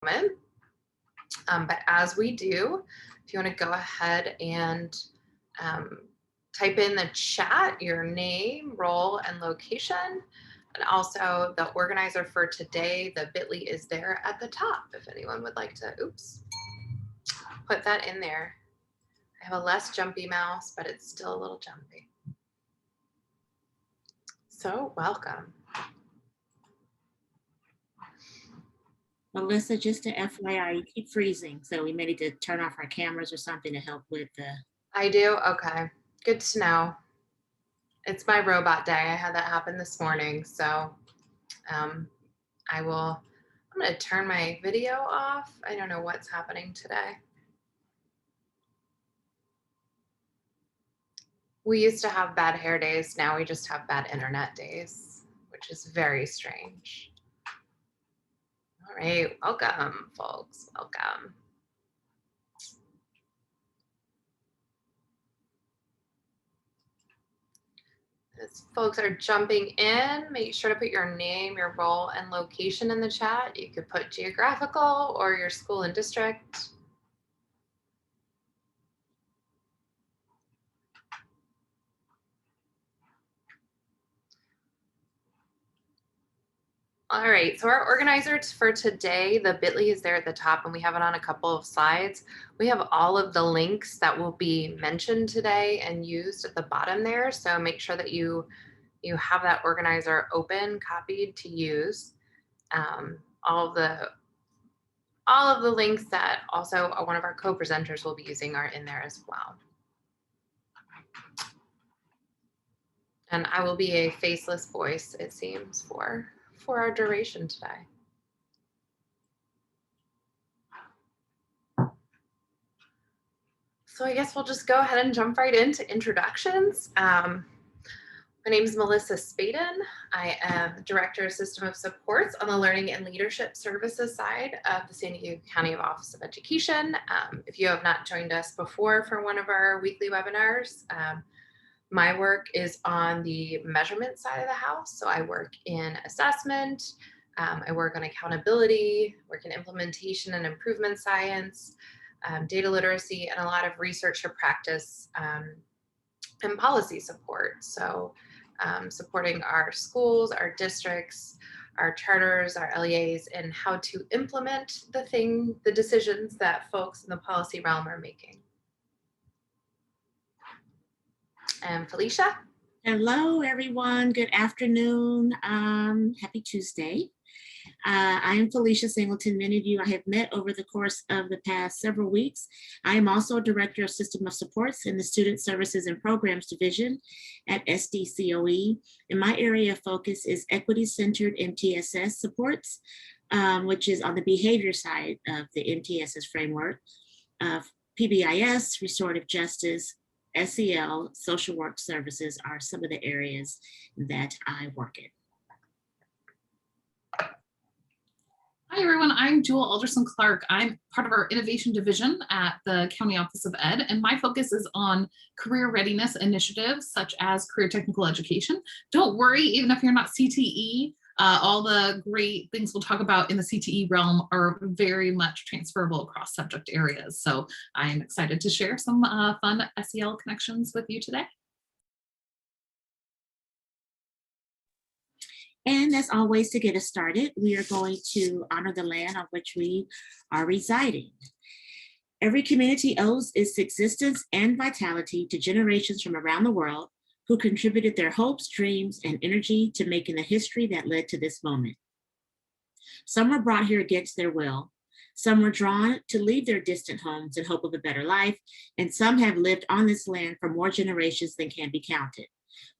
moment. But as we do, if you want to go ahead and type in the chat your name, role, and location, and also the organizer for today, the bit.ly is there at the top if anyone would like to, put that in there. I have a less jumpy mouse, but it's still a little jumpy. So welcome. Melissa, just a FYI, you keep freezing, so we may need to turn off our cameras or something to help with the... I do? Okay, good to know. It's my robot day. I had that happen this morning, so I'm gonna turn my video off. I don't know what's happening today. We used to have bad hair days. Now we just have bad internet days, which is very strange. All right, welcome, folks, welcome. As folks are jumping in, make sure to put your name, your role, and location in the chat. You could put geographical or your school and district. All right, so our organizer for today, the bit.ly is there at the top and we have it on a couple of slides. We have all of the links that will be mentioned today and used at the bottom there. So make sure that you have that organizer open, copied to use. All of the links that also one of our co-presenters will be using are in there as well. And I will be a faceless voice, it seems, for our duration today. So I guess we'll just go ahead and jump right into introductions. My name is Melissa Spaden. I am Director of System of Supports on the Learning and Leadership Services side of the San Diego County Office of Education. If you have not joined us before for one of our weekly webinars, my work is on the measurement side of the house. So I work in assessment, I work on accountability, work in implementation and improvement science, data literacy, and a lot of research or practice and policy support. So supporting our schools, our districts, our charters, our LEAs, and how to implement the decisions that folks in the policy realm are making. And Felicia. Hello, everyone. Good afternoon. Happy Tuesday. I am Felicia Singleton. Many of you I have met over the course of the past several weeks. I am also Director of System of Supports in the Student Services and Programs Division at SDCOE. And my area of focus is equity-centered MTSS supports, which is on the behavior side of the MTSS framework. PBIS, restorative justice, SEL, social work services are some of the areas that I work in. Hi everyone, I'm Jewel Alderson-Clark. I'm part of our innovation division at the County Office of Ed, and my focus is on career readiness initiatives such as career technical education. Don't worry, even if you're not CTE, all the great things we'll talk about in the CTE realm are very much transferable across subject areas. So I'm excited to share some fun SEL connections with you today. And as always, to get us started, we are going to honor the land on which we are residing. Every community owes its existence and vitality to generations from around the world who contributed their hopes, dreams, and energy to making the history that led to this moment. Some were brought here against their will. Some were drawn to leave their distant homes in hope of a better life, and some have lived on this land for more generations than can be counted.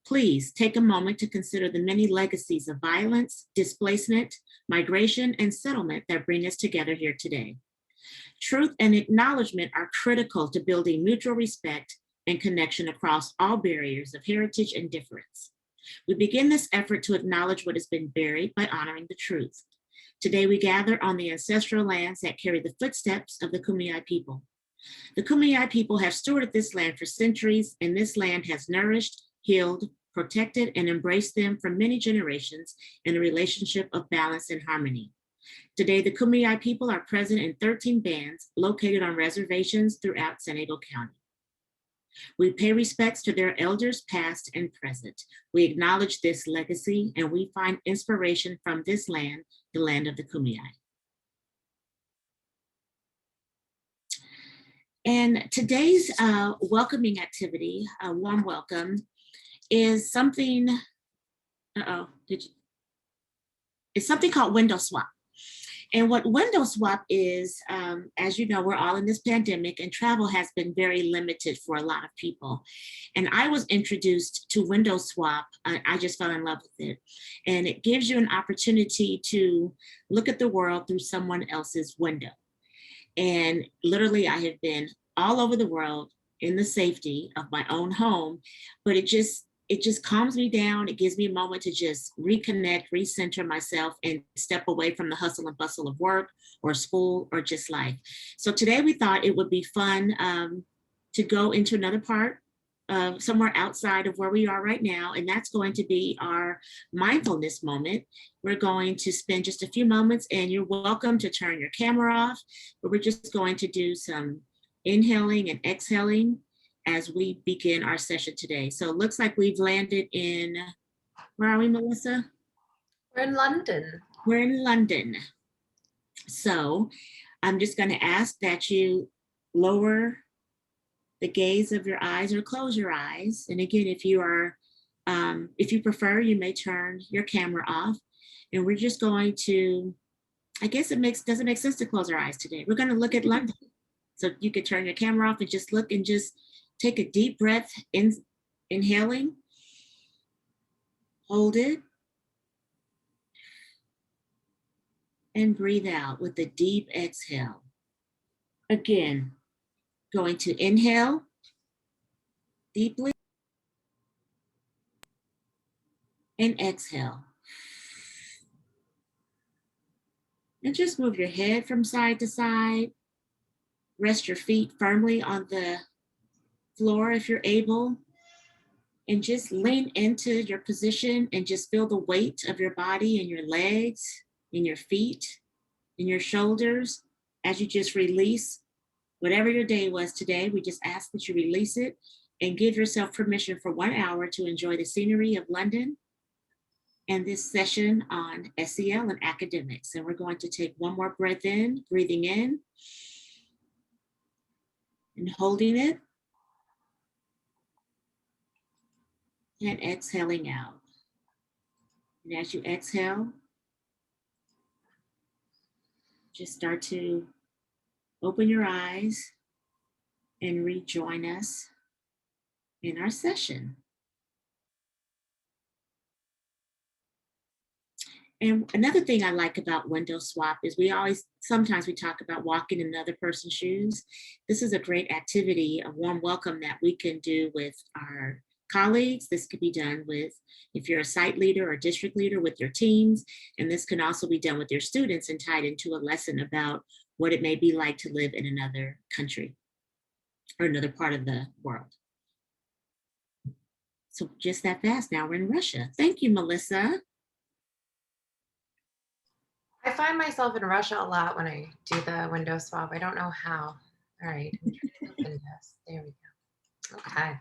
Please take a moment to consider the many legacies of violence, displacement, migration, and settlement that bring us together here today. Truth and acknowledgement are critical to building mutual respect and connection across all barriers of heritage and difference. We begin this effort to acknowledge what has been buried by honoring the truth. Today we gather on the ancestral lands that carry the footsteps of the Kumeyaay people. The Kumeyaay people have stewarded this land for centuries, and this land has nourished, healed, protected, and embraced them for many generations in a relationship of balance and harmony. Today, the Kumeyaay people are present in 13 bands located on reservations throughout San Diego County. We pay respects to their elders past and present. We acknowledge this legacy and we find inspiration from this land, the land of the Kumeyaay. And today's welcoming activity, a warm welcome, is something, it's something called window swap. And what window swap is, as you know, we're all in this pandemic and travel has been very limited for a lot of people. And I was introduced to window swap. I just fell in love with it. And it gives you an opportunity to look at the world through someone else's window. And literally, I have been all over the world in the safety of my own home, but it just calms me down. It gives me a moment to just reconnect, recenter myself, and step away from the hustle and bustle of work or school or just life. So today we thought it would be fun to go into another part, somewhere outside of where we are right now, and that's going to be our mindfulness moment. We're going to spend just a few moments, and you're welcome to turn your camera off, but we're just going to do some inhaling and exhaling as we begin our session today. So it looks like we've landed in, where are we, Melissa? We're in London. We're in London. So I'm just going to ask that you lower the gaze of your eyes or close your eyes. And again, if you prefer, you may turn your camera off. And we're just going to, I guess doesn't make sense to close our eyes today. We're going to look at London. So you could turn your camera off and just look and just take a deep breath in, inhaling, hold it, and breathe out with a deep exhale. Again, going to inhale deeply and exhale. And just move your head from side to side. Rest your feet firmly on the floor if you're able, and just lean into your position and just feel the weight of your body and your legs and your feet and your shoulders as you just release whatever your day was today. We just ask that you release it and give yourself permission for 1 hour to enjoy the scenery of London and this session on SEL and academics. And we're going to take one more breath in, breathing in and holding it, and exhaling out. And as you exhale, just start to open your eyes and rejoin us in our session. And another thing I like about window swap is sometimes we talk about walking in another person's shoes. This is a great activity, a warm welcome that we can do with our colleagues. This could be done with, if you're a site leader or district leader, with your teams. And this can also be done with your students and tied into a lesson about what it may be like to live in another country or another part of the world. So just that fast, now we're in Russia. Thank you, Melissa. I find myself in Russia a lot when I do the window swap. I don't know how. All right, I'm trying to open this. There we go. Okay.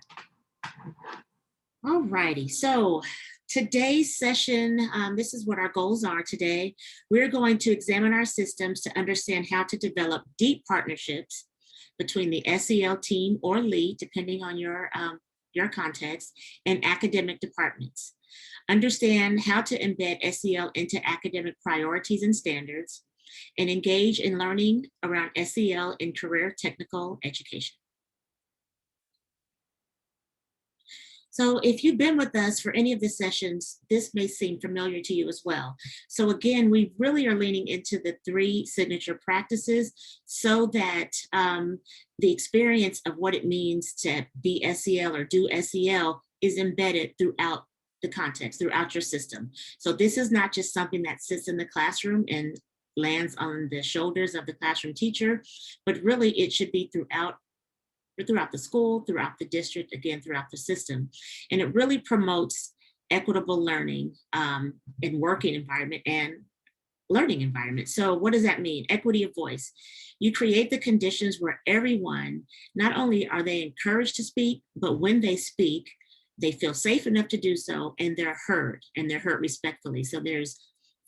All righty, so today's session, this is what our goals are today. We're going to examine our systems to understand how to develop deep partnerships between the SEL team or lead, depending on your context, and academic departments. Understand how to embed SEL into academic priorities and standards, and engage in learning around SEL in career technical education. So if you've been with us for any of the sessions, this may seem familiar to you as well. So again, we really are leaning into the 3 signature practices so that the experience of what it means to be SEL or do SEL is embedded throughout the context, throughout your system. So this is not just something that sits in the classroom and lands on the shoulders of the classroom teacher, but really it should be throughout the school, throughout the district, again, throughout the system. And it really promotes equitable learning and working environment and learning environment. So what does that mean? Equity of voice. You create the conditions where everyone, not only are they encouraged to speak, but when they speak, they feel safe enough to do so, and they're heard respectfully. So there's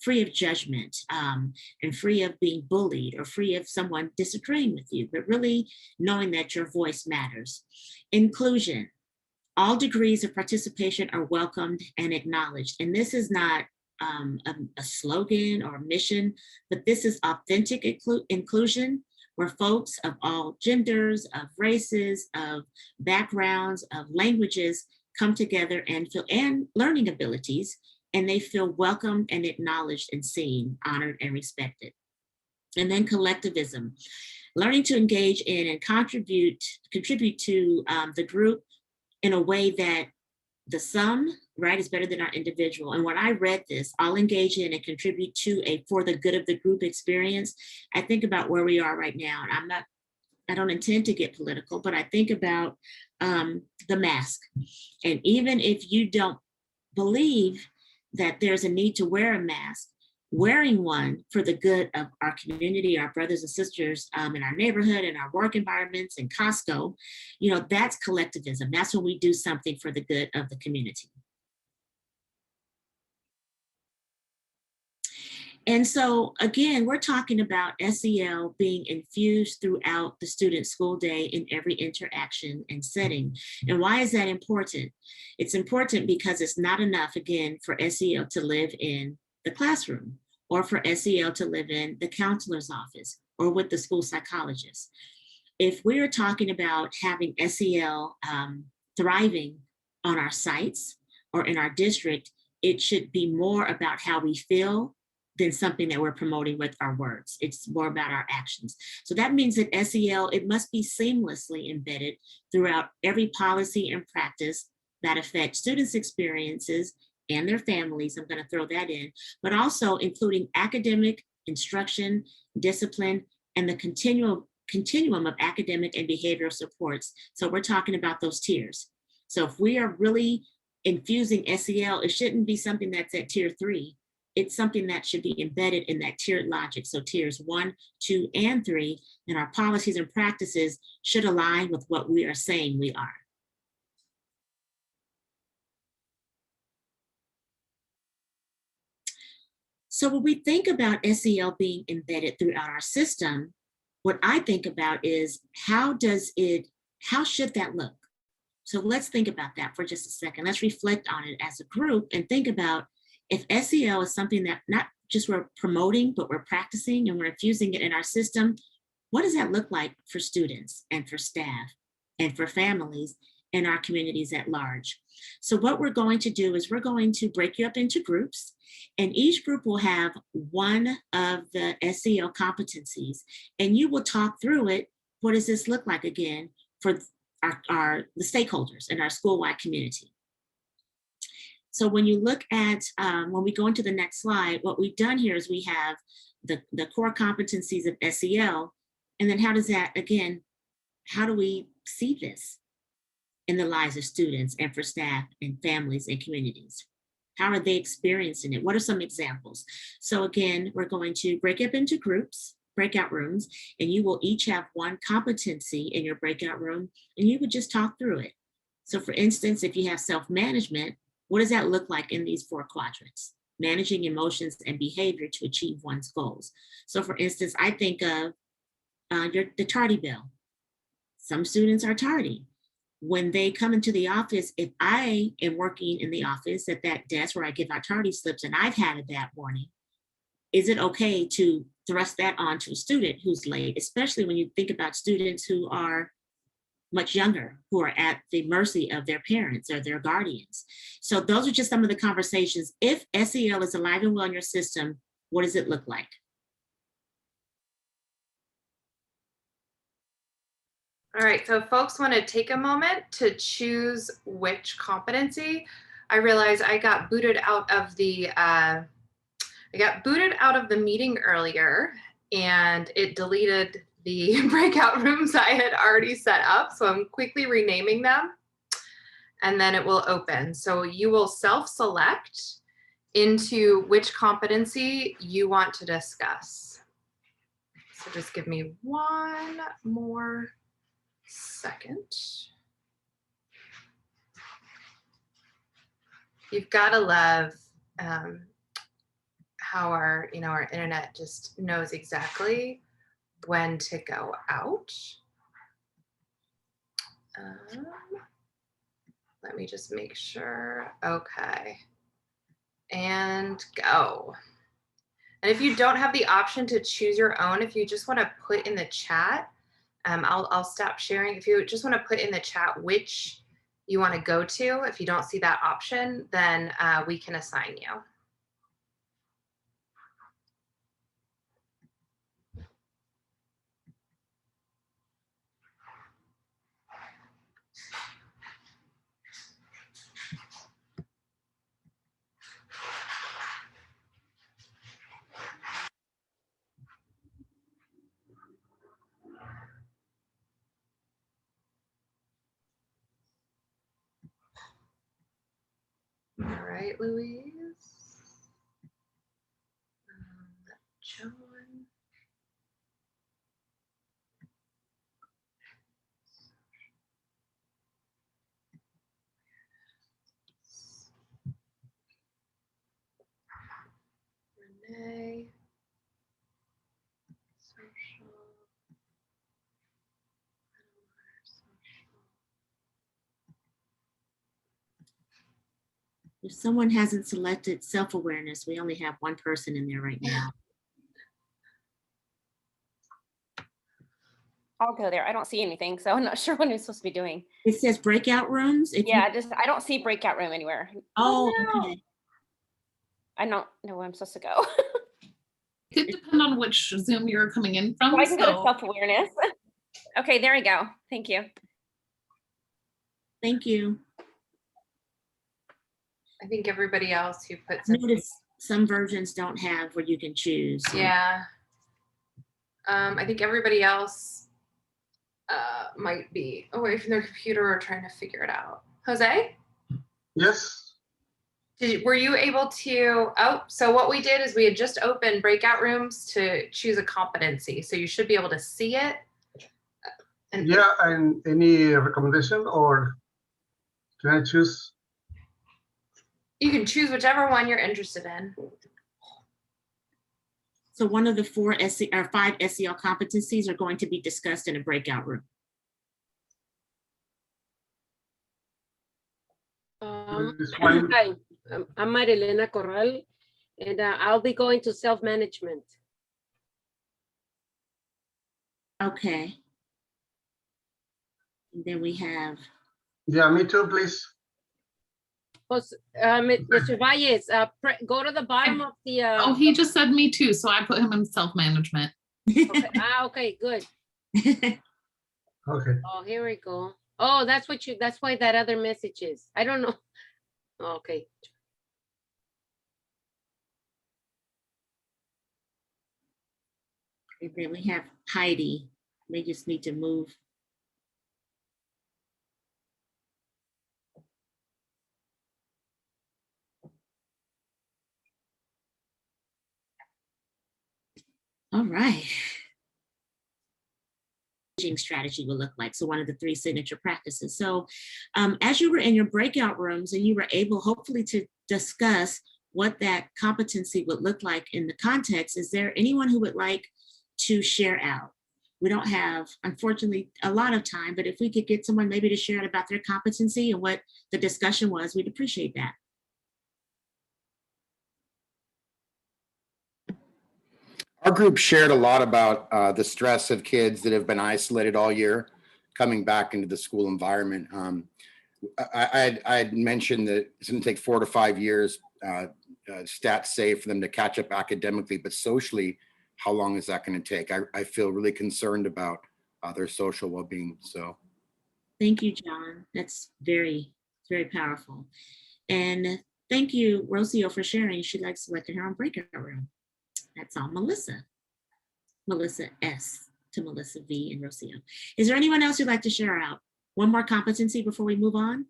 free of judgment, and free of being bullied or free of someone disagreeing with you, but really knowing that your voice matters. Inclusion. All degrees of participation are welcomed and acknowledged. And this is not a slogan or a mission, but this is authentic inclusion, where folks of all genders, of races, of backgrounds, of languages come together and learning abilities, and they feel welcomed and acknowledged and seen, honored and respected. And then collectivism, learning to engage in and contribute to the group in a way that the sum, right, is better than our individual. And when I read this, I'll engage in and contribute to a for the good of the group experience. I think about where we are right now, and I don't intend to get political, but I think about the mask. And even if you don't believe that there's a need to wear a mask, wearing one for the good of our community, our brothers and sisters in our neighborhood, in our work environments, in Costco, that's collectivism. That's when we do something for the good of the community. And so, again, we're talking about SEL being infused throughout the student school day in every interaction and setting. And why is that important? It's important because it's not enough, again, for SEL to live in the classroom, or for SEL to live in the counselor's office or with the school psychologist. If we are talking about having SEL thriving on our sites or in our district, it should be more about how we feel than something that we're promoting with our words. It's more about our actions. So that means that SEL, it must be seamlessly embedded throughout every policy and practice that affects students' experiences and their families. I'm going to throw that in, but also including academic, instruction, discipline, and the continuum of academic and behavioral supports. So we're talking about those tiers. So if we are really infusing SEL, it shouldn't be something that's at tier 3. It's something that should be embedded in that tiered logic. So tiers 1, 2, and 3, and our policies and practices should align with what we are saying we are. So when we think about SEL being embedded throughout our system, what I think about is how should that look? So let's think about that for just a second. Let's reflect on it as a group and think about if SEL is something that not just we're promoting, but we're practicing and we're infusing it in our system, what does that look like for students and for staff and for families and our communities at large? So what we're going to do is we're going to break you up into groups, and each group will have one of the SEL competencies, and you will talk through it. What does this look like again for the stakeholders in our school-wide community? So when you look at, when we go into the next slide, what we've done here is we have the core competencies of SEL, and then how does that, again, how do we see this in the lives of students and for staff and families and communities? How are they experiencing it? What are some examples? So again, we're going to break up into groups, breakout rooms, and you will each have one competency in your breakout room, and you would just talk through it. So for instance, if you have self-management, what does that look like in these 4 quadrants? Managing emotions and behavior to achieve one's goals. So for instance, I think of the tardy bill. Some students are tardy. When they come into the office, if I am working in the office at that desk where I give out tardy slips and I've had a bad morning, is it okay to thrust that onto a student who's late, especially when you think about students who are much younger, who are at the mercy of their parents or their guardians? So those are just some of the conversations. If SEL is alive and well in your system, what does it look like? All right, so if folks want to take a moment to choose which competency. I realize I got booted out of the meeting earlier, and it deleted the breakout rooms I had already set up. So I'm quickly renaming them, and then it will open. So you will self-select into which competency you want to discuss. So just give me one more second. You've got to love how our internet just knows exactly when to go out. Let me just make sure. Okay. And go. And if you don't have the option to choose your own, if you just want to put in the chat, I'll stop sharing. If you just want to put in the chat which you want to go to, if you don't see that option, then we can assign you. All right, Louise. John. Renee. Social. If someone hasn't selected self-awareness, we only have one person in there right now. I'll go there. I don't see anything, so I'm not sure what I'm supposed to be doing. It says breakout rooms. Yeah, I don't see breakout room anywhere. Oh, no. okay. I don't know where I'm supposed to go. It could depend on which Zoom you're coming in from. So I can go to so- self-awareness. Okay, there we go. Thank you. Thank you. I think everybody else who puts Notice some versions don't have where you can choose. So yeah. I think everybody else might be away from their computer or trying to figure it out. Jose? Yes. Were you able to, so what we did is we had just opened breakout rooms to choose a competency. So you should be able to see it. And Yeah, and any recommendation, or can I choose? you can choose whichever one you're interested in. So one of the 5 SEL competencies are going to be discussed in a breakout room. This one? Hi, I'm Marilena Corral, and I'll be going to self-management. Okay. And then we have, Yeah, me too, please. Mr. Valles, go to the bottom of the. Oh, he just said me too, so I put him in self-management. Okay. Okay, good. Okay. Oh, here we go. Oh, that's why that other message is. I don't know. Okay. and then we have Heidi. We just need to move. All right. Strategy will look like. So one of the 3 signature practices. So as you were in your breakout rooms and you were able hopefully to discuss what that competency would look like in the context, is there anyone who would like to share out? We don't have, unfortunately, a lot of time, but if we could get someone maybe to share out about their competency and what the discussion was, we'd appreciate that. Our group shared a lot about the stress of kids that have been isolated all year, coming back into the school environment. I had mentioned that it's going to take 4 to 5 years, stats say, for them to catch up academically, but socially, how long is that going to take? I feel really concerned about their social well-being. So, thank you, John. That's very powerful. And thank you, Rocio, for sharing. She likes selecting her own breakout room. That's all Melissa. Melissa S to Melissa V and Rocio. Is there anyone else who'd like to share out? One more competency before we move on?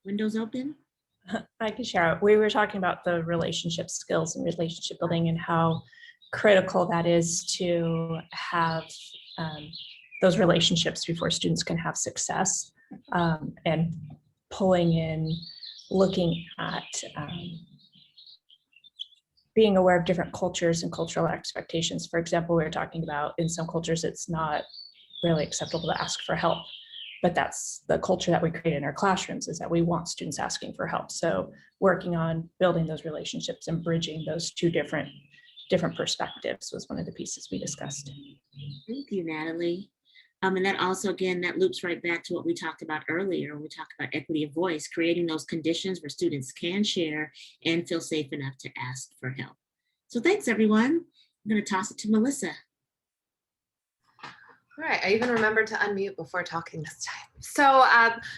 Windows open? I can share. We were talking about the relationship skills and relationship building and how critical that is to have those relationships before students can have success, and pulling in, looking at being aware of different cultures and cultural expectations. For example, we were talking about in some cultures, it's not really acceptable to ask for help. But that's the culture that we create in our classrooms, is that we want students asking for help. So working on building those relationships and bridging those two different perspectives was one of the pieces we discussed. Thank you, Natalie. And that also, again, that loops right back to what we talked about earlier. We talked about equity of voice, creating those conditions where students can share and feel safe enough to ask for help. So thanks, everyone. I'm going to toss it to Melissa. All right, I even remembered to unmute before talking this time. So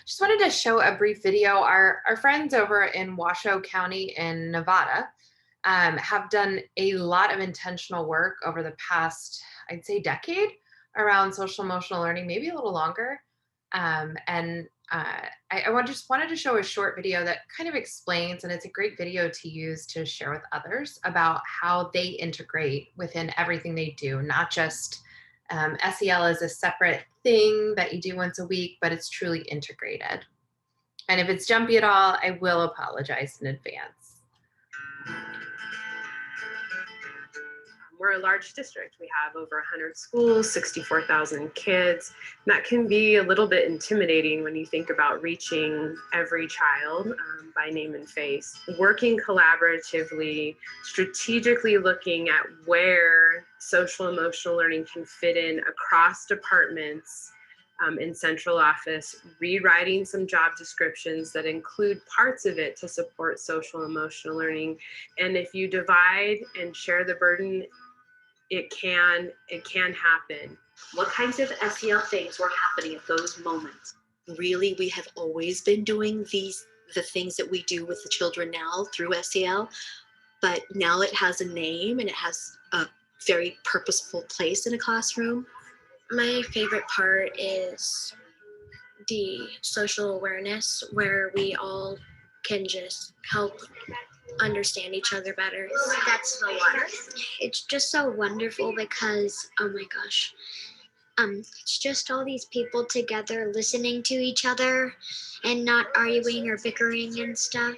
just wanted to show a brief video. Our friends over in Washoe County in Nevada have done a lot of intentional work over the past, I'd say, decade around social emotional learning, maybe a little longer. I just wanted to show a short video that kind of explains, and it's a great video to use to share with others about how they integrate within everything they do, not just SEL is a separate thing that you do once a week, but it's truly integrated. And if it's jumpy at all, I will apologize in advance. We're a large district. We have over 100 schools, 64,000 kids. And that can be a little bit intimidating when you think about reaching every child by name and face. Working collaboratively, strategically looking at where social emotional learning can fit in across departments in central office, rewriting some job descriptions that include parts of it to support social emotional learning. And if you divide and share the burden, it can happen. What kinds of SEL things were happening at those moments? Really, we have always been doing the things that we do with the children now through SEL, but now it has a name and it has a very purposeful place in a classroom. My favorite part is the social awareness, where we all can just help understand each other better. That's the one. It's just so wonderful because, oh my gosh, it's just all these people together listening to each other and not arguing or bickering and stuff.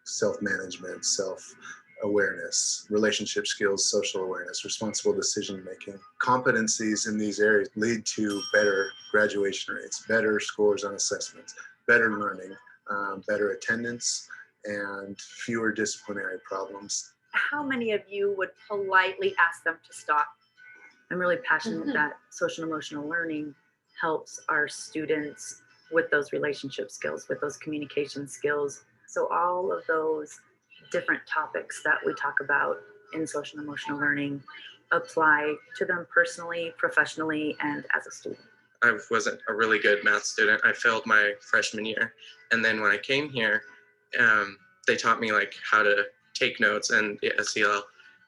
Self-management, self-awareness, relationship skills, social awareness, responsible decision-making. Competencies in these areas lead to better graduation rates, better scores on assessments, better learning, better attendance, and fewer disciplinary problems. How many of you would politely ask them to stop? I'm really passionate that social and emotional learning helps our students with those relationship skills, with those communication skills. So all of those different topics that we talk about in social and emotional learning apply to them personally, professionally, and as a student. I wasn't a really good math student. I failed my freshman year. And then when I came here, they taught me like how to take notes and the SEL,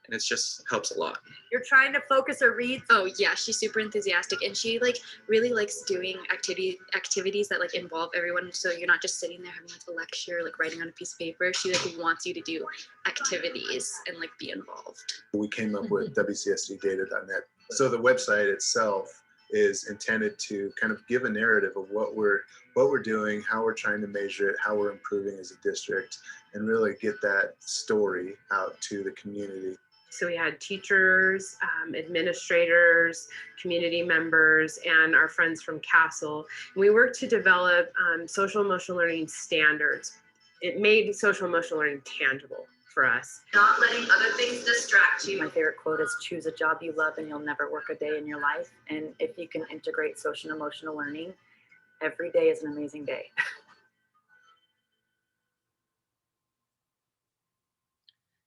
and it just helps a lot. You're trying to focus or read? Oh yeah, she's super enthusiastic, and she like really likes doing activities that like involve everyone. So you're not just sitting there having like a lecture, like writing on a piece of paper. She like wants you to do activities and like be involved. We came up with wcsddata.net. So the website itself is intended to kind of give a narrative of what we're doing, how we're trying to measure it, how we're improving as a district, and really get that story out to the community. So we had teachers, administrators, community members, and our friends from Castle. We worked to develop social emotional learning standards. It made social emotional learning tangible for us. Not letting other things distract you. My favorite quote is, choose a job you love and you'll never work a day in your life. And if you can integrate social and emotional learning, every day is an amazing day.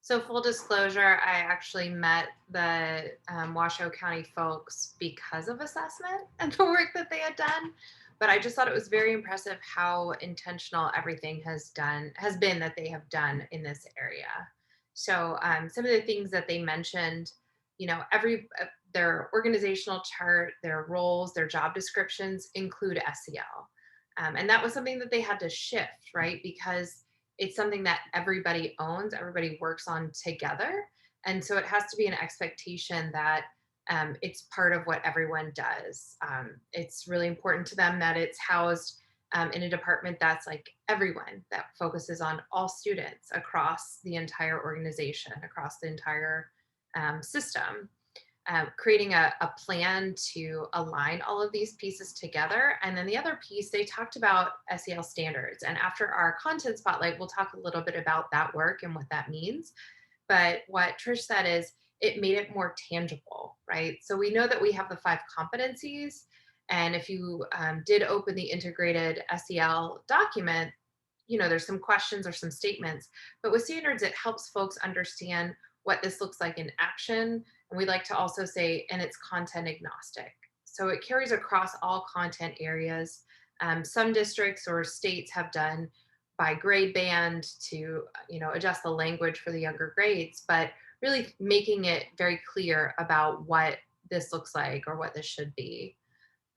So full disclosure, I actually met the Washoe County folks because of assessment and the work that they had done. But I just thought it was very impressive how intentional everything has been that they have done in this area. So some of the things that they mentioned, you know, their organizational chart, their roles, their job descriptions include SEL. And that was something that they had to shift, right? Because it's something that everybody owns, everybody works on together. And so it has to be an expectation that it's part of what everyone does. It's really important to them that it's housed in a department that's like everyone, that focuses on all students across the entire organization, across the entire system. Creating a plan to align all of these pieces together. And then the other piece, they talked about SEL standards. And after our content spotlight, we'll talk a little bit about that work and what that means. But what Trish said is it made it more tangible, right? So we know that we have the 5 competencies. And if you did open the integrated SEL document, you know, there's some questions or some statements, but with standards, it helps folks understand what this looks like in action. And we like to also say, and it's content agnostic. So it carries across all content areas. Some districts or states have done by grade band to, you know, adjust the language for the younger grades, but really making it very clear about what this looks like or what this should be.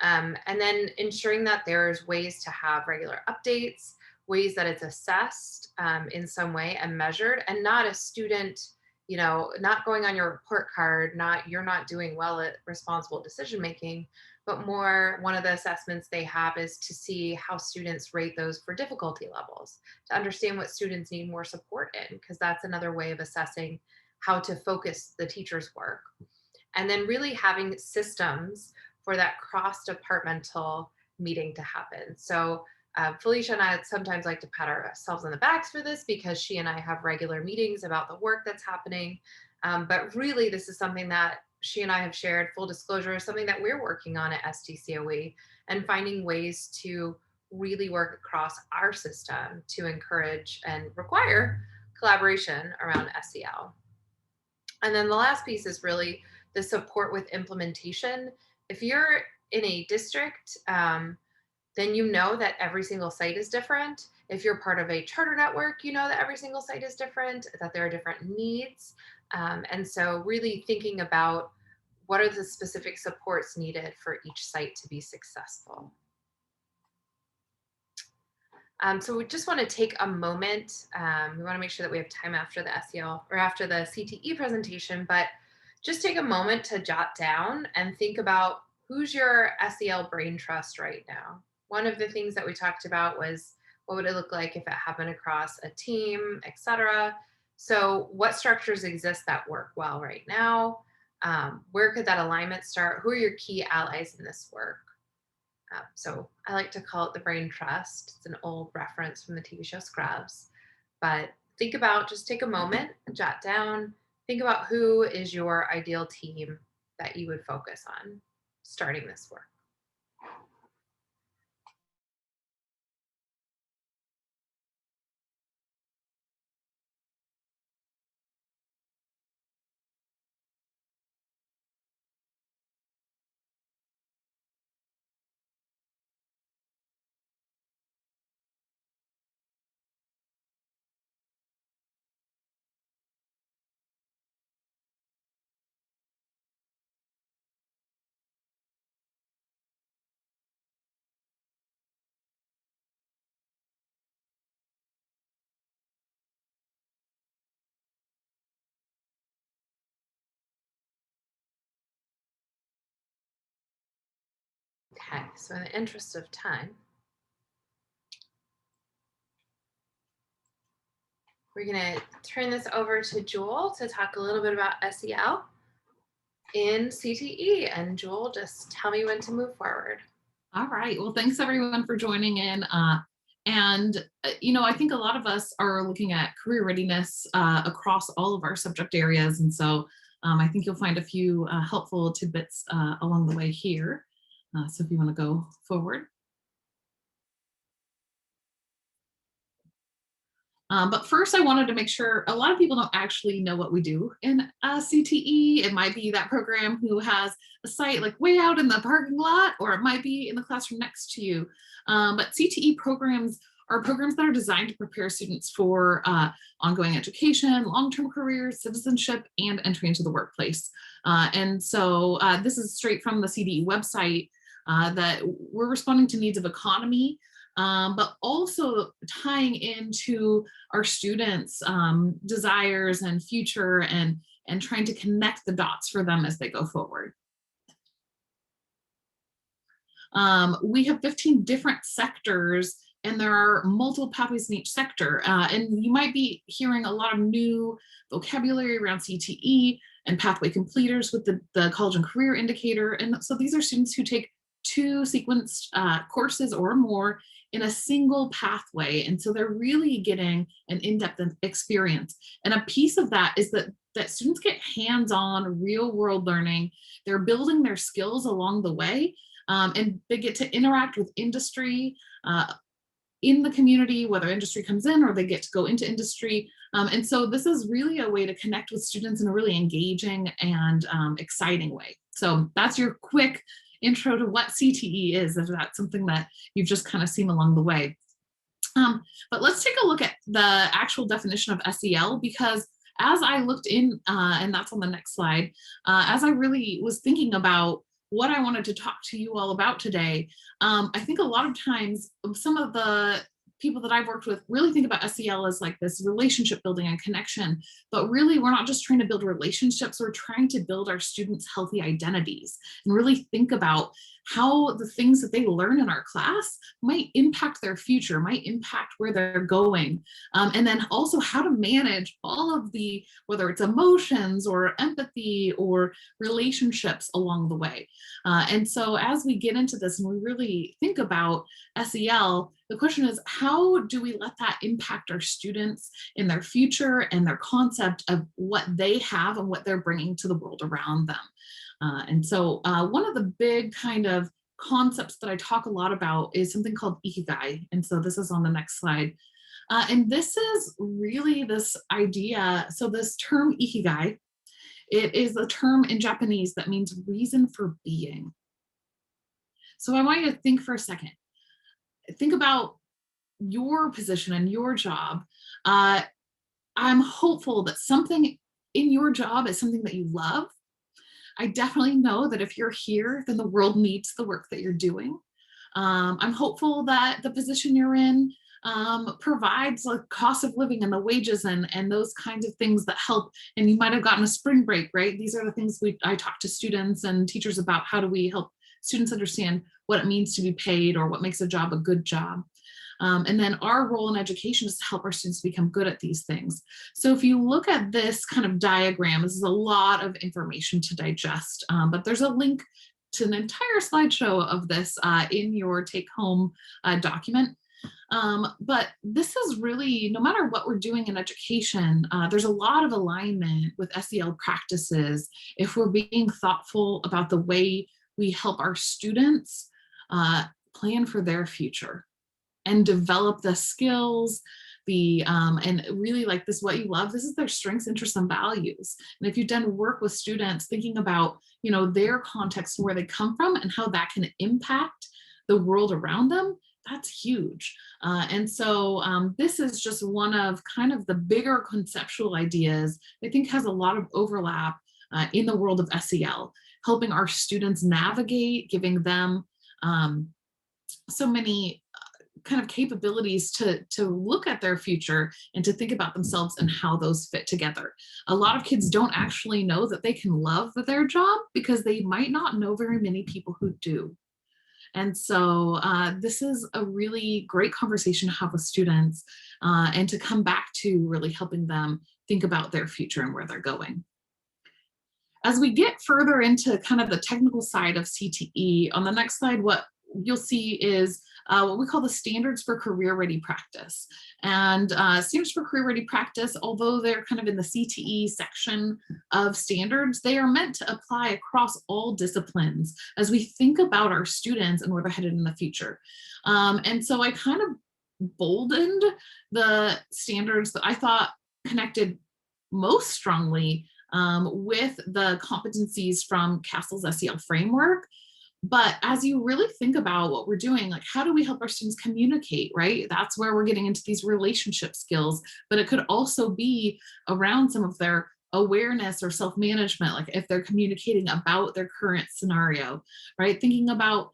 And then ensuring that there's ways to have regular updates, ways that it's assessed in some way and measured, and not a student, you know, not going on your report card, not you're not doing well at responsible decision making, but more one of the assessments they have is to see how students rate those for difficulty levels, to understand what students need more support in, because that's another way of assessing how to focus the teacher's work. And then really having systems for that cross-departmental meeting to happen. So Felicia and I sometimes like to pat ourselves on the backs for this because she and I have regular meetings about the work that's happening. But really, this is something that she and I have shared, full disclosure, is something that we're working on at SDCOE and finding ways to really work across our system to encourage and require collaboration around SEL. And then the last piece is really the support with implementation. If you're in a district, then you know that every single site is different. If you're part of a charter network, you know that every single site is different, that there are different needs. And so really thinking about what are the specific supports needed for each site to be successful. So we just want to take a moment. We want to make sure that we have time after the SEL or after the CTE presentation, but just take a moment to jot down and think about who's your SEL brain trust right now. One of the things that we talked about was what would it look like if it happened across a team, et cetera. So what structures exist that work well right now? Where could that alignment start? Who are your key allies in this work? So I like to call it the brain trust. It's an old reference from the TV show Scrubs. But think about, just take a moment, jot down, think about who is your ideal team that you would focus on starting this work. Okay, so in the interest of time, we're going to turn this over to Jewel to talk a little bit about SEL in CTE. And Jewel, just tell me when to move forward. All right. Well, thanks everyone for joining in. You know, I think a lot of us are looking at career readiness across all of our subject areas. And so I think you'll find a few helpful tidbits along the way here. So if you want to go forward. But first, I wanted to make sure a lot of people don't actually know what we do in CTE. It might be that program who has a site like way out in the parking lot, or it might be in the classroom next to you. But CTE programs are programs that are designed to prepare students for ongoing education, long-term careers, citizenship, and entry into the workplace. And so this is straight from the CDE website that we're responding to needs of economy, but also tying into our students' desires and future, and trying to connect the dots for them as they go forward. We have 15 different sectors, and there are multiple pathways in each sector. And you might be hearing a lot of new vocabulary around CTE and pathway completers with the college and career indicator. And so these are students who take 2 sequenced courses or more in a single pathway. And so they're really getting an in-depth experience. And a piece of that is that students get hands-on real world learning. They're building their skills along the way. And they get to interact with industry in the community, whether industry comes in or they get to go into industry. And so this is really a way to connect with students in a really engaging and exciting way. So that's your quick intro to what CTE is, if that's something that you've just kind of seen along the way. But let's take a look at the actual definition of SEL, because as I looked in, and that's on the next slide, as I really was thinking about what I wanted to talk to you all about today, I think a lot of times some of the people that I've worked with really think about SEL as like this relationship building and connection, but really we're not just trying to build relationships, we're trying to build our students' healthy identities and really think about how the things that they learn in our class might impact their future, might impact where they're going. And then also how to manage all of the, whether it's emotions or empathy or relationships along the way. And so as we get into this and we really think about SEL, the question is, how do we let that impact our students in their future and their concept of what they have and what they're bringing to the world around them? And so one of the big kind of concepts that I talk a lot about is something called ikigai. And so this is on the next slide. And this is really this idea. So this term ikigai, it is a term in Japanese that means reason for being. So I want you to think for a second. Think about your position and your job. I'm hopeful that something in your job is something that you love. I definitely know that if you're here, then the world needs the work that you're doing. I'm hopeful that the position you're in provides a cost of living and the wages and those kinds of things that help. And you might have gotten a spring break, right? These are the things I talk to students and teachers about. How do we help students understand what it means to be paid or what makes a job a good job? And then our role in education is to help our students become good at these things. So if you look at this kind of diagram, this is a lot of information to digest, but there's a link to an entire slideshow of this in your take-home document. But this is really, no matter what we're doing in education, there's a lot of alignment with SEL practices if we're being thoughtful about the way we help our students plan for their future and develop the skills, and really like this, what you love, this is their strengths, interests, and values. And if you've done work with students thinking about, their context and where they come from and how that can impact the world around them, that's huge. And so this is just one of kind of the bigger conceptual ideas I think has a lot of overlap in the world of SEL, helping our students navigate, giving them so many kind of capabilities to look at their future and to think about themselves and how those fit together. A lot of kids don't actually know that they can love their job because they might not know very many people who do. And so this is a really great conversation to have with students and to come back to really helping them think about their future and where they're going. As we get further into kind of the technical side of CTE, on the next slide, what you'll see is what we call the standards for career ready practice. And standards for career ready practice, although they're kind of in the CTE section of standards, they are meant to apply across all disciplines as we think about our students and where they're headed in the future. And so I kind of boldened the standards that I thought connected most strongly with the competencies from Castle's SEL framework. But as you really think about what we're doing, like how do we help our students communicate, right? That's where we're getting into these relationship skills, but it could also be around some of their awareness or self-management, like if they're communicating about their current scenario, right? Thinking about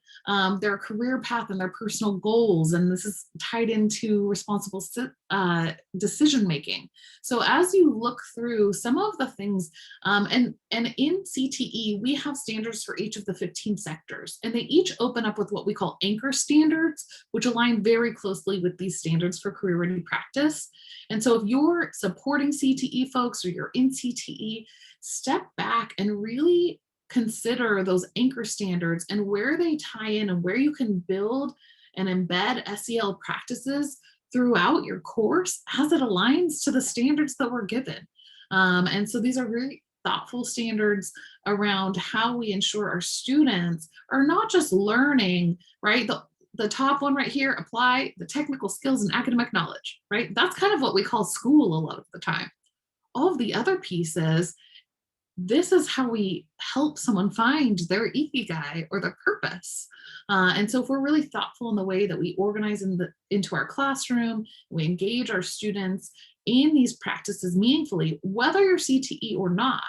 their career path and their personal goals. And this is tied into responsible decision making. So as you look through some of the things, and in CTE, we have standards for each of the 15 sectors, and they each open up with what we call anchor standards, which align very closely with these standards for career ready practice. And so if you're supporting CTE folks or you're in CTE, step back and really consider those anchor standards and where they tie in and where you can build and embed SEL practices throughout your course as it aligns to the standards that we're given. And so these are really thoughtful standards around how we ensure our students are not just learning, right? The top one right here, apply the technical skills and academic knowledge, right? That's kind of what we call school a lot of the time. All of the other pieces, this is how we help someone find their ikigai or their purpose. And so if we're really thoughtful in the way that we organize into our classroom, we engage our students in these practices meaningfully, whether you're CTE or not,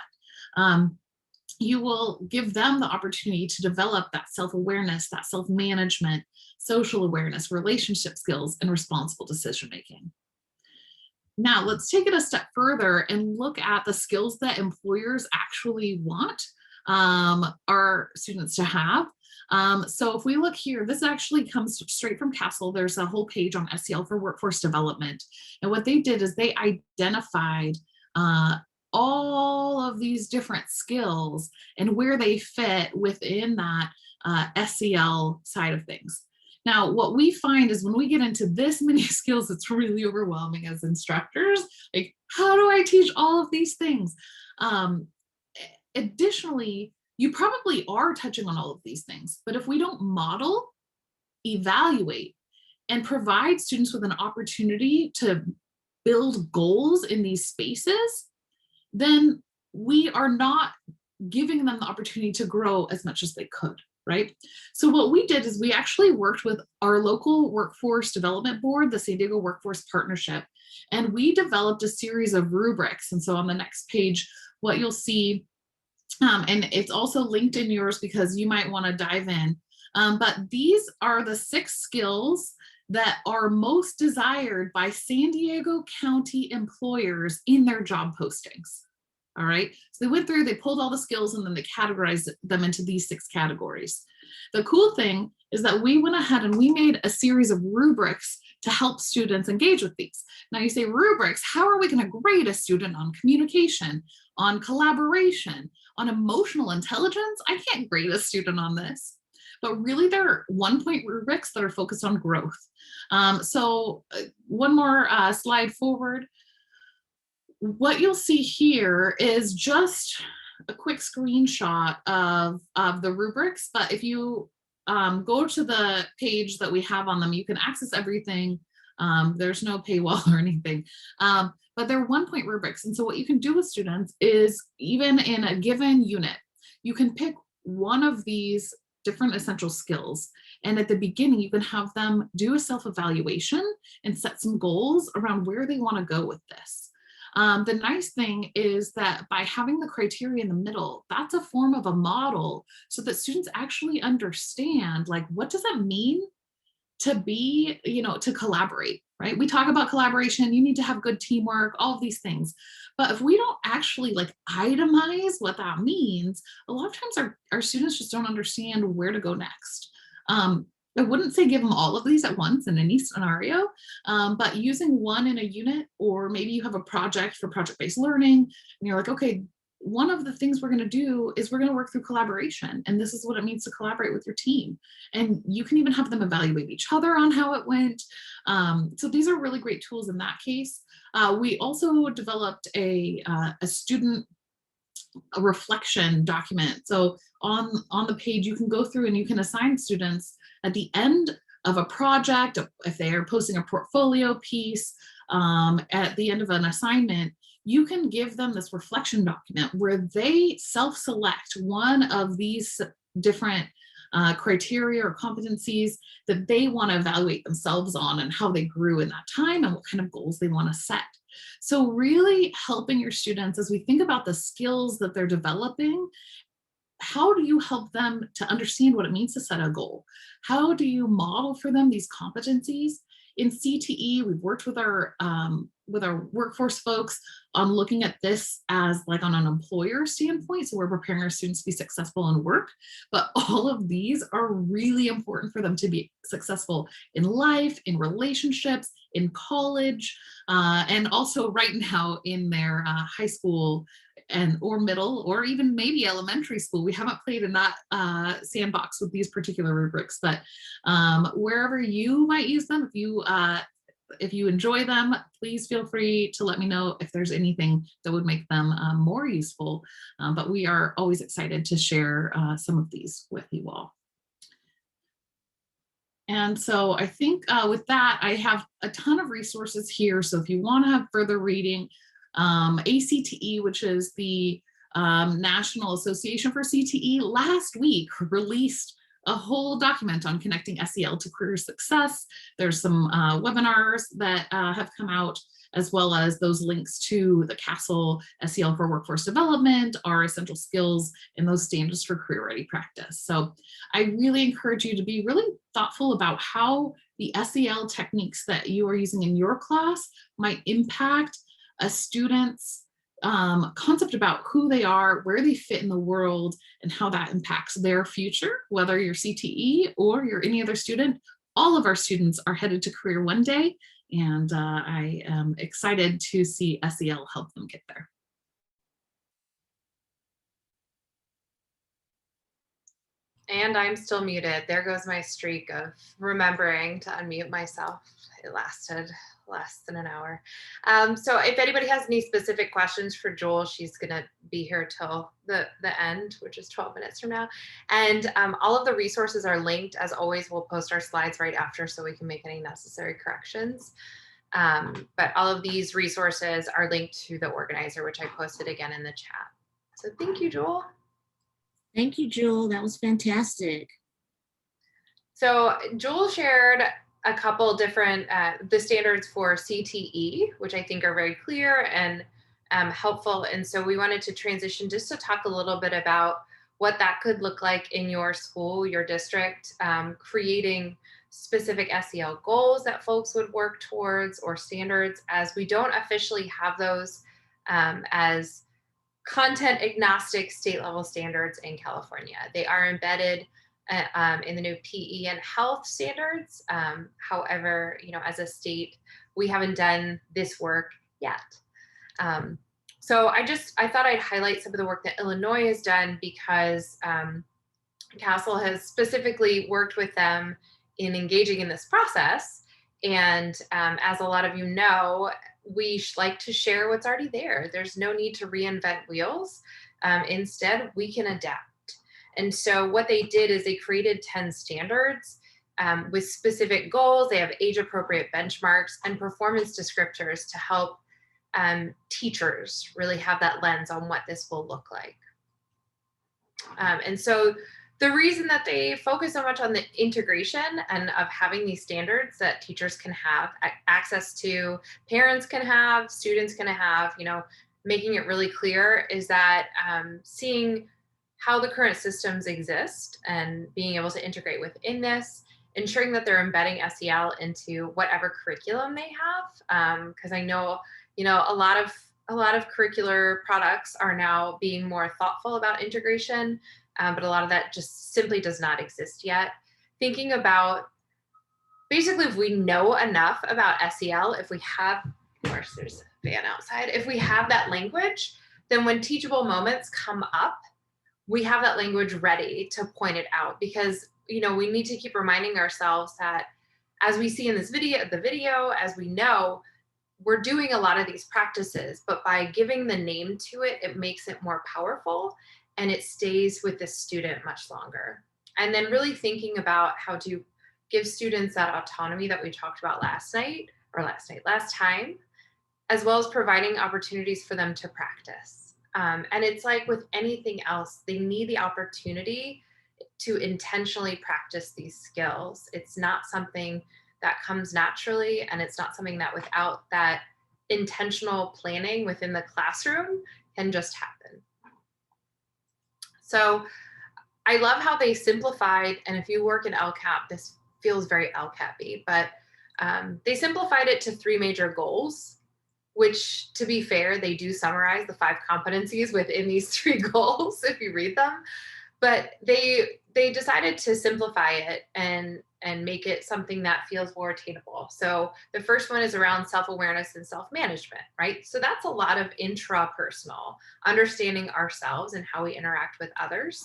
you will give them the opportunity to develop that self-awareness, that self-management, social awareness, relationship skills, and responsible decision-making. Now, let's take it a step further and look at the skills that employers actually want our students to have. So if we look here, this actually comes straight from CASEL. There's a whole page on SEL for workforce development. And what they did is they identified all of these different skills and where they fit within that SEL side of things. Now, what we find is when we get into this many skills, it's really overwhelming as instructors. Like, how do I teach all of these things? Additionally, you probably are touching on all of these things, but if we don't model, evaluate, and provide students with an opportunity to build goals in these spaces, then we are not giving them the opportunity to grow as much as they could, right? So what we did is we actually worked with our local workforce development board, the San Diego Workforce Partnership, and we developed a series of rubrics. And so on the next page, what you'll see, and it's also linked in yours because you might want to dive in, but these are the 6 skills that are most desired by San Diego County employers in their job postings. All right, so they went through, they pulled all the skills, and then they categorized them into these 6 categories. The cool thing is that we went ahead and we made a series of rubrics to help students engage with these. Now you say rubrics, how are we going to grade a student on communication, on collaboration, on emotional intelligence? I can't grade a student on this. But really there are 1-point rubrics that are focused on growth. So one more slide forward. What you'll see here is just a quick screenshot of the rubrics, but if you go to the page that we have on them, you can access everything. There's no paywall or anything, but they're 1-point rubrics. And so what you can do with students is, even in a given unit, you can pick one of these different essential skills. And at the beginning, you can have them do a self-evaluation and set some goals around where they want to go with this. The nice thing is that by having the criteria in the middle, that's a form of a model so that students actually understand, like, what does it mean to be, to collaborate, right? We talk about collaboration, you need to have good teamwork, all of these things. But if we don't actually like itemize what that means, a lot of times our students just don't understand where to go next. I wouldn't say give them all of these at once in any scenario, but using one in a unit, or maybe you have a project for project-based learning, and you're like, okay, one of the things we're going to do is we're going to work through collaboration, and this is what it means to collaborate with your team. And you can even have them evaluate each other on how it went. So these are really great tools in that case. We also developed a student reflection document. So on the page, you can go through and you can assign students at the end of a project, if they are posting a portfolio piece, at the end of an assignment, you can give them this reflection document where they self-select one of these different criteria or competencies that they want to evaluate themselves on, and how they grew in that time and what kind of goals they want to set. So really helping your students as we think about the skills that they're developing, how do you help them to understand what it means to set a goal? How do you model for them these competencies? In CTE, we've worked with our workforce folks on looking at this as like on an employer standpoint. So we're preparing our students to be successful in work, but all of these are really important for them to be successful in life, in relationships, in college, and also right now in their high school and or middle or even maybe elementary school. We haven't played in that sandbox with these particular rubrics, but wherever you might use them, if you enjoy them, please feel free to let me know if there's anything that would make them more useful. But we are always excited to share some of these with you all. And so I think with that, I have a ton of resources here. So if you want to have further reading, ACTE, which is the National Association for CTE, last week released a whole document on connecting SEL to career success. There's some webinars that have come out, as well as those links to the CASEL SEL for Workforce Development, our essential skills, and those standards for career ready practice. So I really encourage you to be really thoughtful about how the SEL techniques that you are using in your class might impact a student's concept about who they are, where they fit in the world, and how that impacts their future, whether you're CTE or you're any other student. All of our students are headed to career one day, and I am excited to see SEL help them get there. And I'm still muted. There goes my streak of remembering to unmute myself. It lasted less than an hour. So if anybody has any specific questions for Joel, she's gonna be here till the end, which is 12 minutes from now. And all of the resources are linked. As always, we'll post our slides right after so we can make any necessary corrections. But all of these resources are linked to the organizer, which I posted again in the chat. So thank you, Joel. Thank you, Jewel. That was fantastic. So Joel shared a couple different, the standards for CTE, which I think are very clear and helpful. And so we wanted to transition just to talk a little bit about what that could look like in your school, your district, creating specific SEL goals that folks would work towards, or standards, as we don't officially have those as content agnostic state level standards in California. They are embedded in the new PE and health standards. However, as a state, we haven't done this work yet. So I thought I'd highlight some of the work that Illinois has done, because CASEL has specifically worked with them in engaging in this process. And as a lot of you know, we like to share what's already there. There's no need to reinvent wheels. Instead, we can adapt. And so what they did is they created 10 standards with specific goals. They have age-appropriate benchmarks and performance descriptors to help teachers really have that lens on what this will look like. And so the reason that they focus so much on the integration and of having these standards that teachers can have access to, parents can have, students can have, making it really clear, is that seeing how the current systems exist and being able to integrate within this, ensuring that they're embedding SEL into whatever curriculum they have. Because I know, a lot of curricular products are now being more thoughtful about integration. But a lot of that just simply does not exist yet. Thinking about, basically, if we know enough about SEL, if we have, of course, there's a fan outside, if we have that language, then when teachable moments come up, we have that language ready to point it out. Because, we need to keep reminding ourselves that, as we see in this video, as we know, we're doing a lot of these practices, but by giving the name to it, it makes it more powerful, and it stays with the student much longer. And then really thinking about how to give students that autonomy that we talked about last time, as well as providing opportunities for them to practice. And it's like with anything else, they need the opportunity to intentionally practice these skills. It's not something that comes naturally, and it's not something that without that intentional planning within the classroom can just happen. So I love how they simplified, and if you work in LCAP, this feels very LCAP-y, but they simplified it to 3 major goals, which, to be fair, they do summarize the 5 competencies within these 3 goals if you read them. But they decided to simplify it and make it something that feels more attainable. So the first one is around self-awareness and self-management, right? So that's a lot of intrapersonal, understanding ourselves and how we interact with others.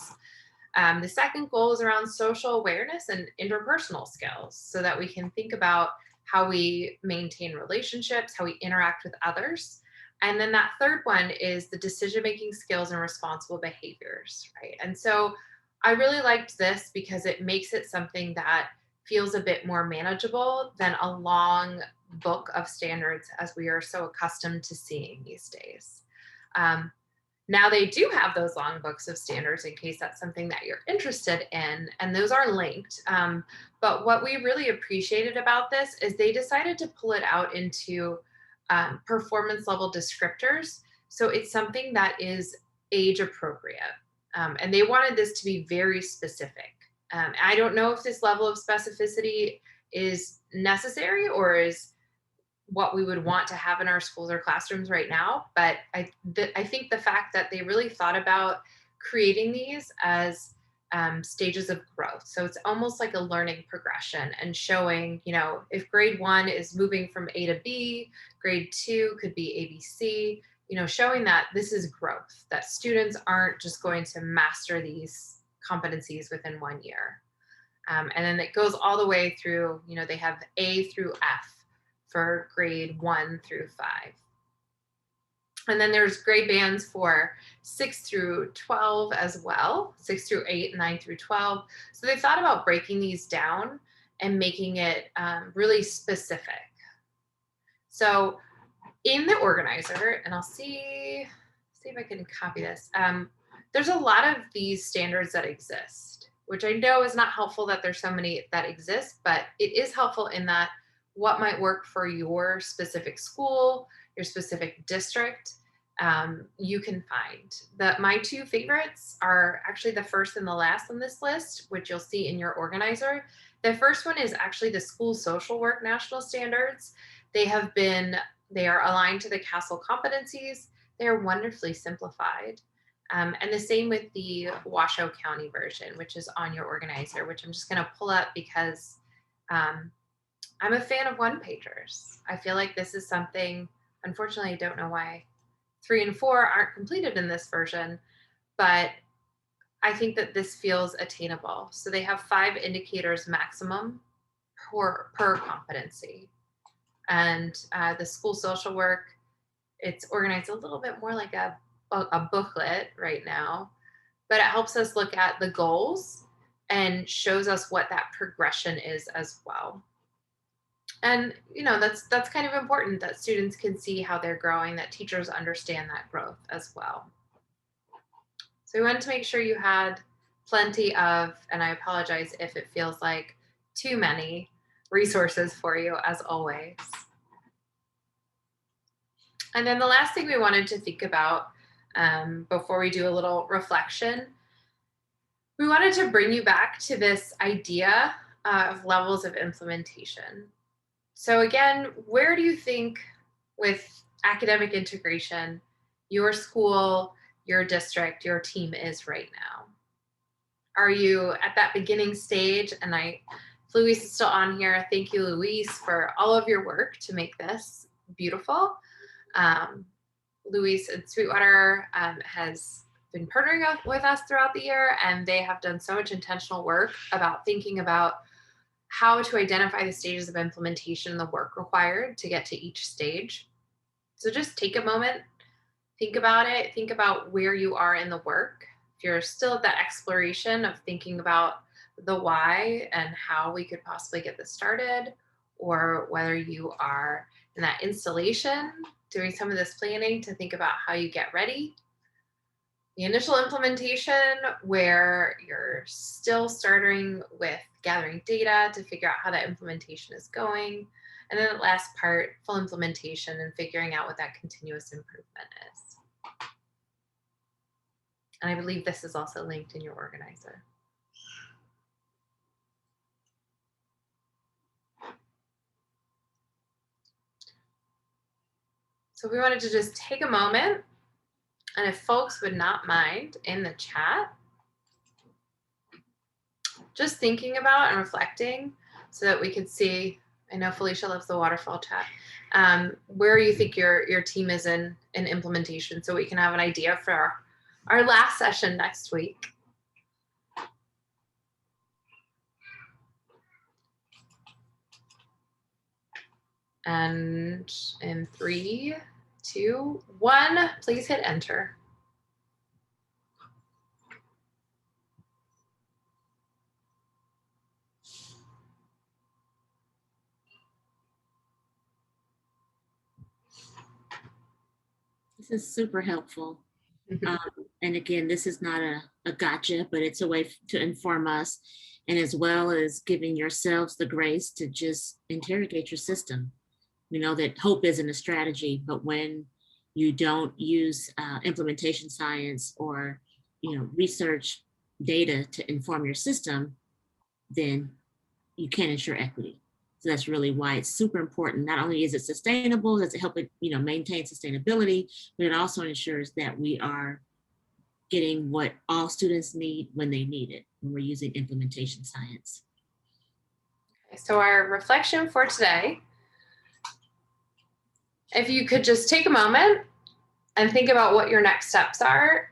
The second goal is around social awareness and interpersonal skills, so that we can think about how we maintain relationships, how we interact with others. And then that third one is the decision-making skills and responsible behaviors, right? And so I really liked this because it makes it something that feels a bit more manageable than a long book of standards as we are so accustomed to seeing these days. Now they do have those long books of standards in case that's something that you're interested in, and those are linked. But what we really appreciated about this is they decided to pull it out into performance level descriptors. So it's something that is age appropriate. And they wanted this to be very specific. I don't know if this level of specificity is necessary or is what we would want to have in our schools or classrooms right now. But I think the fact that they really thought about creating these as stages of growth. So it's almost like a learning progression and showing, you know, if grade 1 is moving from A to B, grade 2 could be ABC, you know, showing that this is growth, that students aren't just going to master these competencies within 1 year. And then it goes all the way through, you know, they have A through F for grade 1 through 5. And then there's grade bands for 6 through 12 as well, 6 through 8, 9 through 12. So they thought about breaking these down and making it really specific. So in the organizer, and I'll see if I can copy this. There's a lot of these standards that exist, which I know is not helpful that there's so many that exist, but it is helpful in that what might work for your specific school, your specific district, you can find. My 2 favorites are actually the first and the last on this list, which you'll see in your organizer. The first one is actually the School Social Work National Standards. They are aligned to the CASEL competencies. They are wonderfully simplified. And the same with the Washoe County version, which is on your organizer, which I'm just going to pull up because I'm a fan of one-pagers. I feel like this is something, unfortunately, I don't know why 3 and 4 aren't completed in this version, but I think that this feels attainable. So they have 5 indicators maximum per competency. And the school social work, it's organized a little bit more like a booklet right now, but it helps us look at the goals and shows us what that progression is as well. And you know, that's kind of important that students can see how they're growing, that teachers understand that growth as well. So we wanted to make sure you had plenty of, and I apologize if it feels like too many resources for you as always. And then the last thing we wanted to think about before we do a little reflection, we wanted to bring you back to this idea of levels of implementation. So again, where do you think with academic integration, your school, your district, your team is right now? Are you at that beginning stage? And Luis is still on here. Thank you, Luis, for all of your work to make this beautiful. Luis and Sweetwater has been partnering up with us throughout the year, and they have done so much intentional work about thinking about how to identify the stages of implementation and the work required to get to each stage. So just take a moment, think about it, think about where you are in the work. If you're still at that exploration of thinking about the why and how we could possibly get this started, or whether you are in that installation, doing some of this planning to think about how you get ready. The initial implementation, where you're still starting with gathering data to figure out how that implementation is going. And then the last part, full implementation and figuring out what that continuous improvement is. And I believe this is also linked in your organizer. So we wanted to just take a moment, and if folks would not mind in the chat, just thinking about and reflecting so that we can see, I know Felicia loves the waterfall chat, where you think your team is in implementation so we can have an idea for our last session next week. And in 3, 2, 1, please hit enter. This is super helpful. And again, this is not a gotcha, but it's a way to inform us, and as well as giving yourselves the grace to just interrogate your system. We know that hope isn't a strategy, but when you don't use implementation science or research data to inform your system, then you can't ensure equity. So that's really why it's super important. Not only is it sustainable, does it help it maintain sustainability, but it also ensures that we are getting what all students need when they need it, when we're using implementation science. So our reflection for today, if you could just take a moment and think about what your next steps are.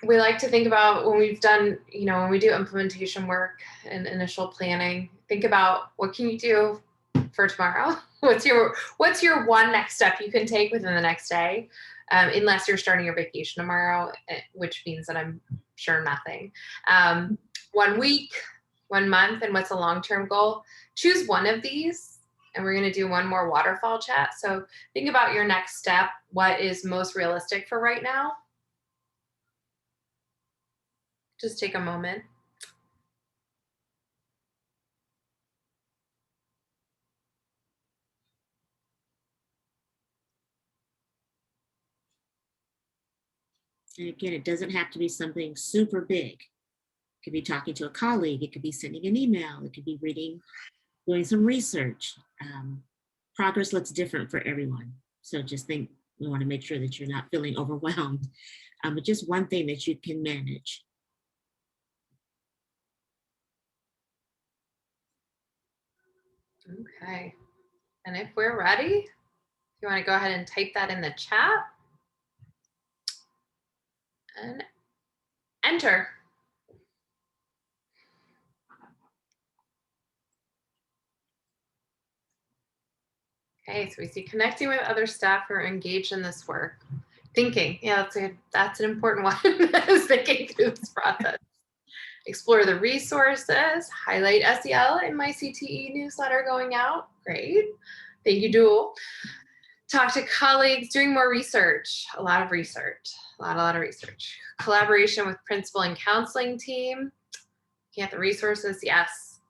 We like to think about when we've done, when we do implementation work and initial planning, think about what can you do for tomorrow? What's your one next step you can take within the next day? Unless you're starting your vacation tomorrow, which means that I'm sure nothing. 1 week, 1 month, and what's a long-term goal? Choose one of these, and we're going to do one more waterfall chat. So think about your next step. What is most realistic for right now? Just take a moment. And again, it doesn't have to be something super big. It could be talking to a colleague. It could be sending an email. It could be doing some research. Progress looks different for everyone. So just we want to make sure that you're not feeling overwhelmed, but just one thing that you can manage. Okay. And if we're ready, you want to go ahead and type that in the chat and enter. Okay, so we see connecting with other staff who are engaged in this work. Thinking, yeah, that's an important one, is thinking through this process. Explore the resources, highlight SEL in my CTE newsletter going out. Great, thank you, Dual. Talk to colleagues, doing more research, a lot of research. Collaboration with principal and counseling team. Get the resources, yes.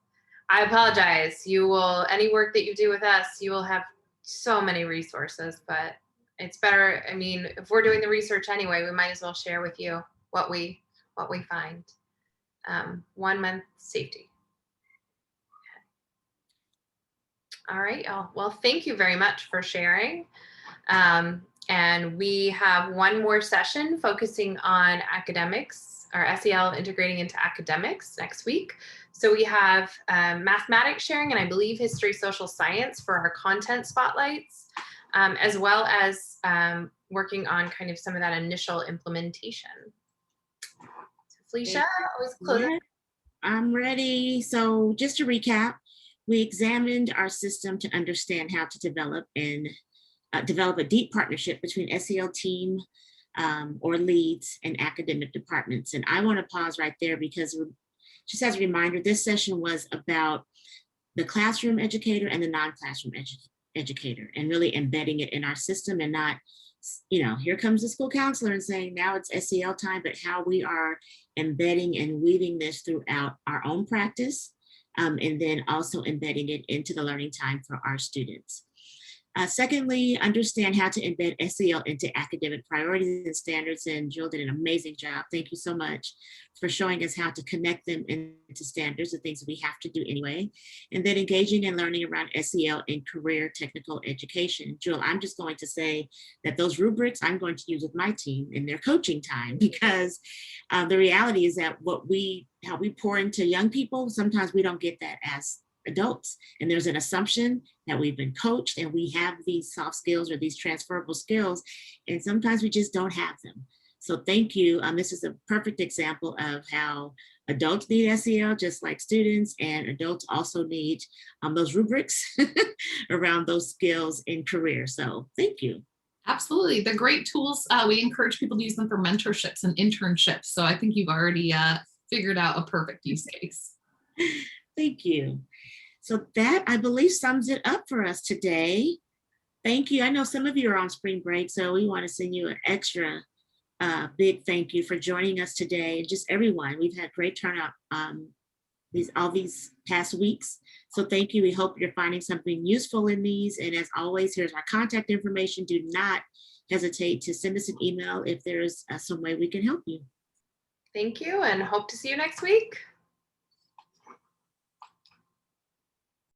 I apologize, any work that you do with us, you will have so many resources, but it's better, if we're doing the research anyway, we might as well share with you what we find. 1 month safety. Okay. All right, y'all. Well, thank you very much for sharing. And we have one more session focusing on academics, or SEL integrating into academics next week. So we have mathematics sharing, and I believe history, social science for our content spotlights, as well as working on kind of some of that initial implementation. So Felicia, always close. I'm ready. So just to recap, we examined our system to understand how to develop a deep partnership between SEL team or leads and academic departments. And I want to pause right there because just as a reminder, this session was about the classroom educator and the non-classroom educator, and really embedding it in our system, and not, here comes the school counselor and saying, now it's SEL time, but how we are embedding and weaving this throughout our own practice, and then also embedding it into the learning time for our students. Secondly, understand how to embed SEL into academic priorities and standards. And Jill did an amazing job. Thank you so much for showing us how to connect them into standards, the things that we have to do anyway. And then engaging and learning around SEL in career technical education. Jill, I'm just going to say that those rubrics I'm going to use with my team in their coaching time, because the reality is that how we pour into young people, sometimes we don't get that as adults. And there's an assumption that we've been coached and we have these soft skills or these transferable skills, and sometimes we just don't have them. So thank you. This is a perfect example of how adults need SEL just like students, and adults also need those rubrics around those skills in career. So thank you. Absolutely. They're great tools. We encourage people to use them for mentorships and internships. So I think you've already figured out a perfect use case. Thank you. So that, I believe, sums it up for us today. Thank you. I know some of you are on spring break, so we want to send you an extra big thank you for joining us today. And just everyone, we've had great turnout all these past weeks. So thank you. We hope you're finding something useful in these. And as always, here's our contact information. Do not hesitate to send us an email if there's some way we can help you. Thank you, and hope to see you next week.